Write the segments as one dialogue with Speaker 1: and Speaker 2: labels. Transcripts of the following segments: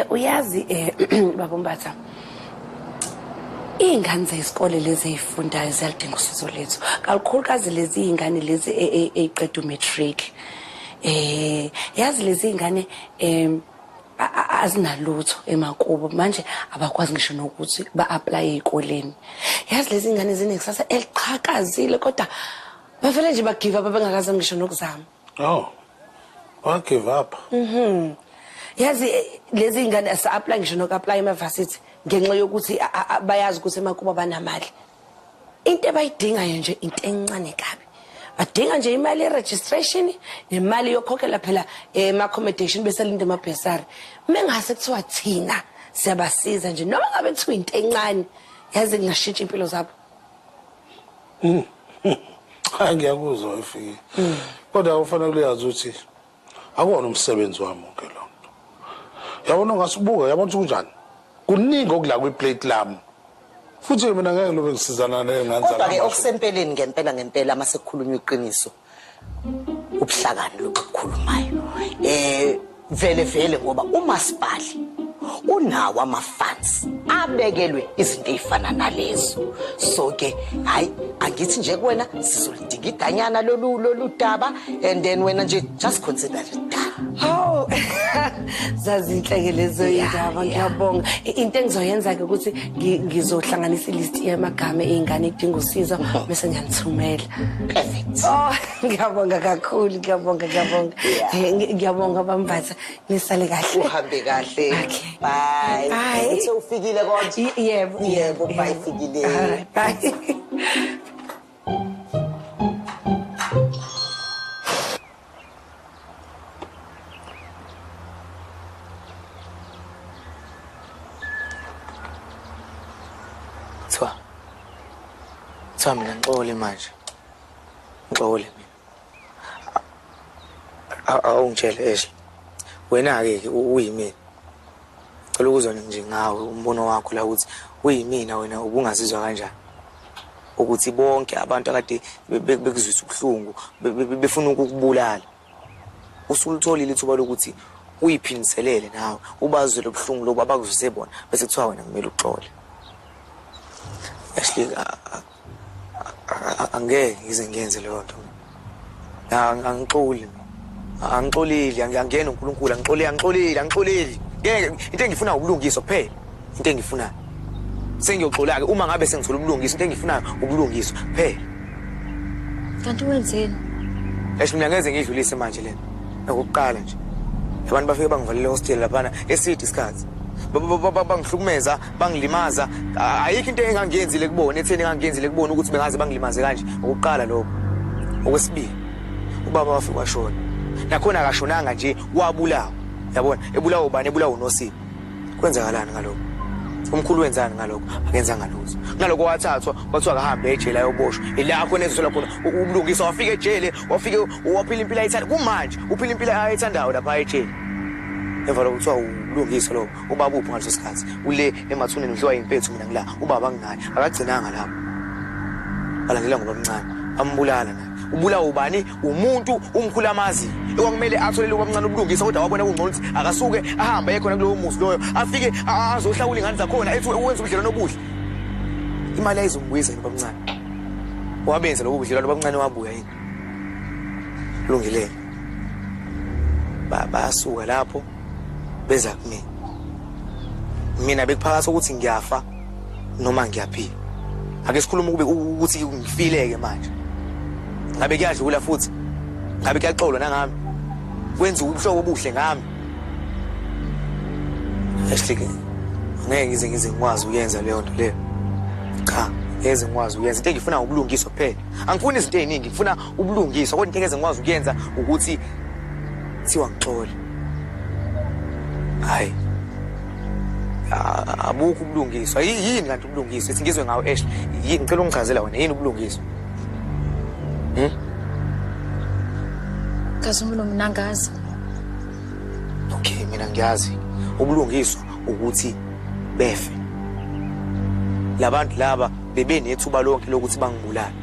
Speaker 1: Uyazi baba Mbatha. Ingane zesikole lezi ezifundayo ziyalidinga usizo lethu. Kakhulukazi lezi ingane lezi eziqeda umatric. Yazi lezi ingane azinalutho emakubo manje abakwazi ngisho nokuthi ba-apply ezikoleni. Yazi lezi ingane zinekusasa eliqhakazile kodwa bavele nje bagive up bengakaze ngisho nokuzama.
Speaker 2: Oh. Wa give up.
Speaker 1: Yazi lezi ingane asa-apply ngisho noku-apply ema-varsity ngenxa yokuthi bayazi ukuthi emakubo banamali. Into abayidingayo nje into encane kabi. Badinga nje imali ye-registration nemali yokhokhela phela accommodation bese linde amabhesari. Mengase kuthiwa thina siyabasiza nje noma ngabe kuthiwa into encane yazi kungashintsha impilo zabo.
Speaker 2: Ngiyakuzwa ifiki. Kodwa ufanele uyazi ukuthi akuwona umsebenzi wami wonke lo nto. Yabona ngasibuka yabona ukuthi kunjani. Kuningi okula kwiplate lami. Futhi mina ngeke lobe ngisizana nengane
Speaker 3: kodwa ke okusempeleni ngempela mase kukhulunywa iqiniso ubuhlakani lokukhulumayo vele ngoba umasipali unawo ama-funds abekelwe izinto ezifana nalezo so ke hayi angithi nje kuwena sizolidinga idanyana lolu daba and then wena nje just consider it done.
Speaker 1: Oh zazinhleke lezo indaba ngiyabonga into engizoyenza ke ukuthi ngizohlanganisa ilist yamagama ezingane edinga usizo bese ngiyanithumela.
Speaker 3: Perfect.
Speaker 1: Oh ngiyabonga kakhulu ngiyabonga bambatha nisale kahle
Speaker 3: uhambe kahle. Bye. Bye. Ufikile konje? Yebo bye fikile.
Speaker 1: Alright bye.
Speaker 4: Twa mina ngixole manje. Ngixole mina. Awungitshele Ashley. Wena ke uyimini. Cela ukuzona nje ngawe umbono wakho la ukuthi uyimina wena ubungazizwa kanjani. Ukuthi bonke abantu akade bekuzwisa ubuhlungu befuna ukukubulala. Usulutholile ithuba lokuthi uyiphiniselele nawe ubazwe lobuhlungu lobu abakuzwise bona bese kuthiwa wena kumele uxole. Ashley angeke ngize ngenze leyo nto. Angixoli. Angixolile angiyangena uNkulunkulu angixolile. Ngeke into engifuna ubulungiswa kuphela. Into engifuna. Sengiyoxola ke uma ngabe sengithola ubulungiswa into engifuna ubulungiswa kuphela.
Speaker 5: Kanti wenzeni?
Speaker 4: Esho mina ngeze ngidlulise manje lena. Ukuqala nje. Abantu bafike bangivalele hostel lapha esidi isikhathi. Bangihlukumeza, bangilimaza. Ayikho into engangiyenzile kubona, etheni engangiyenzile kubona ukuthi bengaze bangilimaze kanje. Ukuqala lokho. Okwesibili, ubaba wafika washona. Nakhona akashonanga nje, wabulawa. Yabona, ebulawa ubani, ebulawa uNosipho. Kwenzakalani ngalokho? Umkhulu wenzani ngalokho? Akenza ngalutho. Ngalokho wathathwa, kwathiwa akahambe ejele ayoboshwa. Ilapho nezithola khona ubulungisa wafika ejele, wafike waphila impilo ayithanda. Kumanje uphila impilo ayithandayo lapha ejele. Emva lokuthiwa ubulungisa lo ubaba uphi ngaleso sikhathi ule emathuneni udliwa impethu mina ngila ubaba nginaye akagcinanga lapho balandela ngoba omncane ambulala naye ubulawa ubani umuntu umkhulu amazi ekwakumele atholele ubamncane ubulungisa kodwa wabona kungcono ukuthi akasuke ahambe ekhona kulowo muzi loyo afike azohlawula ingane zakhona ethi uwenza ubudlelwano obuhle imali ayizombuyisa yini bamncane wabenza lokho ubudlelwano bamncane wabuya yini kulungile basuka lapho beza kimi mina bekuphakathi ukuthi ngiyafa noma ngiyaphila ake sikhuluma ukuthi ngifileke manje ngabe kuyadlula futhi ngabe kuyaxolwa nangami kwenza ubuhlobo obuhle ngami Ashley ngeke ngize ngikwazi ukuyenza leyo nto leyo cha ngeze ngikwazi ukuyenza into engifuna ubulungiswa kuphela angifuni izinto eziningi ngifuna ubulungiswa kodwa into engeze ngikwazi ukuyenza ukuthi thiwa ngixole hayi abukho ubulungiswa yini kanti ubulungiswa ethi ngizwe ngawo Ashley yini ngicela ungichazela wena yini ubulungiswa
Speaker 5: Kazumulo mina ngazi.
Speaker 4: Okay mina ngiyazi ubulungiswa ukuthi befe labantu laba bebenethuba lonke lokuthi bangibulale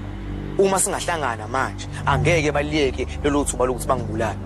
Speaker 4: uma singahlangana manje angeke baliyeke lelo thuba lokuthi bangibulale